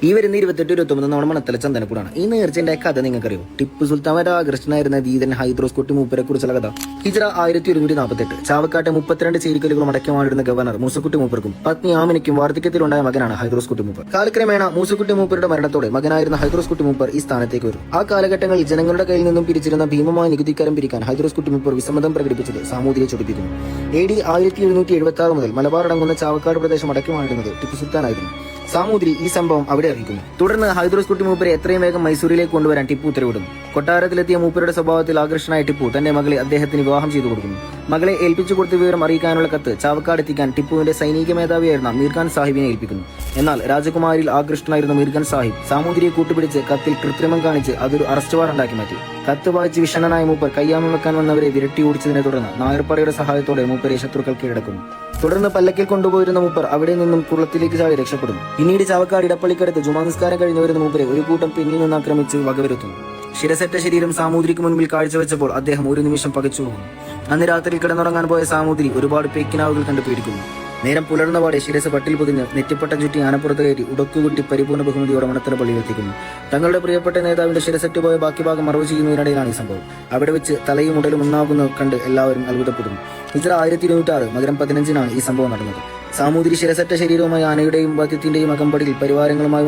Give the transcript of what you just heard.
ഈ വരുന്ന 28-29 നോണമണത്തല ചന്ദനപ്പൂടാണ്. ഈ നേർച്ചയുടെ കഥ നിങ്ങൾക്കറിയോ? ടിപ്പു സുൽത്താൻ വരെ ആകൃഷ്ടനായിരുന്ന ധീരൻ ഹൈദ്രോസ് കുട്ടി മൂപ്പരെ കുറിച്ചുള്ള കഥ. ഹിജ്റ 1148 ചാവക്കാട്ടെ 32 ചേരിക്കലുകളും അടക്കമായിരുന്ന ഗവർണർ മൂസക്കുട്ടി മൂപ്പർക്കും പത്നി ആമിനിക്കും വാർദ്ധക്യത്തിലുണ്ടായ മകനാണ് ഹൈദ്രോസ് കുട്ടി മൂപ്പർ. കാലക്രമേണ മൂസക്കുട്ടി മൂപ്പരുടെ മരണത്തോടെ മകനായിരുന്ന ഹൈദ്രോസ് കുട്ടി മൂപ്പർ ഈ സ്ഥാനത്തേക്ക് വരും. ആ കാലഘട്ടങ്ങളിൽ ജനങ്ങളുടെ കയ്യിൽ നിന്നും പിരിച്ചിരുന്ന ഭീമമായ നികുതിക്കാരം പിരിക്കാൻ ഹൈദ്രോസ് കുട്ടി മൂപ്പർ വിസമ്മതം പ്രകടിപ്പിച്ചത് സാമൂതിരിയെ ചൊടിപ്പിക്കുന്നു. AD 1776 മുതൽ മലബാർ അടങ്ങുന്ന ചാവക്കാട് പ്രദേശം അടക്കമായിരുന്നത് ടിപ്പു സുൽത്താനായിരുന്നു. സാമൂതിരി ഈ സംഭവം അവിടെ അറിയിക്കുന്നു. തുടർന്ന് ഹൈദ്രോസ് കുട്ടി മൂപ്പരെ എത്രയും വേഗം മൈസൂരിലേക്ക് കൊണ്ടുവരാൻ ടിപ്പു ഉത്തരവിടുന്നു. കൊട്ടാരത്തിലെത്തിയ മൂപ്പരുടെ സ്വഭാവത്തിൽ ആകർഷനായ ടിപ്പു തന്റെ മകളെ അദ്ദേഹത്തിന് വിവാഹം ചെയ്തു കൊടുക്കുന്നു. മകളെ ഏൽപ്പിച്ചു കൊടുത്ത വിവരം അറിയിക്കാനുള്ള കത്ത് ചാവക്കാട് എത്തിക്കാൻ ടിപ്പുവിന്റെ സൈനിക മേധാവിയായിരുന്ന മീർഖാൻ സാഹിബിനെ ഏൽപ്പിക്കുന്നു. എന്നാൽ രാജകുമാരിൽ ആകൃഷ്ടനായിരുന്ന മീർഖാൻ സാഹിബ് സാമൂതിരിയെ കൂട്ടുപിടിച്ച് കത്തിൽ കൃത്രിമം കാണിച്ച് അതൊരു അറസ്റ്റ് വാറണ്ടാക്കി മാറ്റി. കത്ത് വായിച്ച് വിഷണ്ണനായ മൂപ്പർ കയ്യാമം വെക്കാൻ വന്നവരെ വിരട്ടി ഓടിച്ചതിനെ തുടർന്ന് നായർപ്പടയുടെ സഹായത്തോടെ മൂപ്പരെ ശത്രുക്കൾ കീഴടക്കുന്നു. തുടർന്ന് പല്ലക്കിൽ കൊണ്ടുപോയിരുന്ന മൂപ്പർ അവിടെ നിന്നും കുളത്തിലേക്ക് ചാടി രക്ഷപ്പെടുന്നു. പിന്നീട് ചാവക്കാട് ഇടപ്പള്ളിക്കടുത്ത് ജുമാ നിസ്കാരം കഴിഞ്ഞു വരുന്ന മൂപ്പരെ ഒരു കൂട്ടം പിന്നിൽ നിന്ന് ആക്രമിച്ച് വകവരുത്തുന്നു. ശിരസെറ്റ ശരീരം സാമൂതിരിക്ക് മുൻപിൽ കാഴ്ചവെച്ചപ്പോൾ അദ്ദേഹം ഒരു നിമിഷം പകച്ചു പോകുന്നു. അന്ന് രാത്രി കിടന്നുറങ്ങാൻ പോയ സാമൂതിരി ഒരുപാട് പേക്കിനാവുകൾ കണ്ട് പേടിക്കുന്നു. നേരം പുലർന്നപാടെ ശിരസ് പട്ടിൽ പൊതിഞ്ഞ് നെറ്റിപ്പട്ടം ചുറ്റി ആനപ്പുറത്ത് കയറ്റി ഉടക്കുകുട്ടി പരിപൂർണ്ണ ബഹുമതിയോടെ മണത്തല പള്ളിയിലെത്തിക്കുന്നു. തങ്ങളുടെ പ്രിയപ്പെട്ട നേതാവിന്റെ ശിരസറ്റ് പോയ ബാക്കി ഭാഗം മറവ് ചെയ്യുന്നതിനിടയിലാണ് ഈ സംഭവം. അവിടെ വെച്ച് തലയും ഉടലും ഒന്നാകുന്നത് കണ്ട് എല്ലാവരും അത്ഭുതപ്പെടുന്നു. ഹിജ്റ 1226 മകരം 15 ഈ സംഭവം നടന്നത്. സാമൂതിരി ശിരസറ്റ ശരീരവുമായി ആനയുടെയും വാദ്യത്തിന്റെയും അകമ്പടിയിൽ പരിവാരങ്ങളുമായി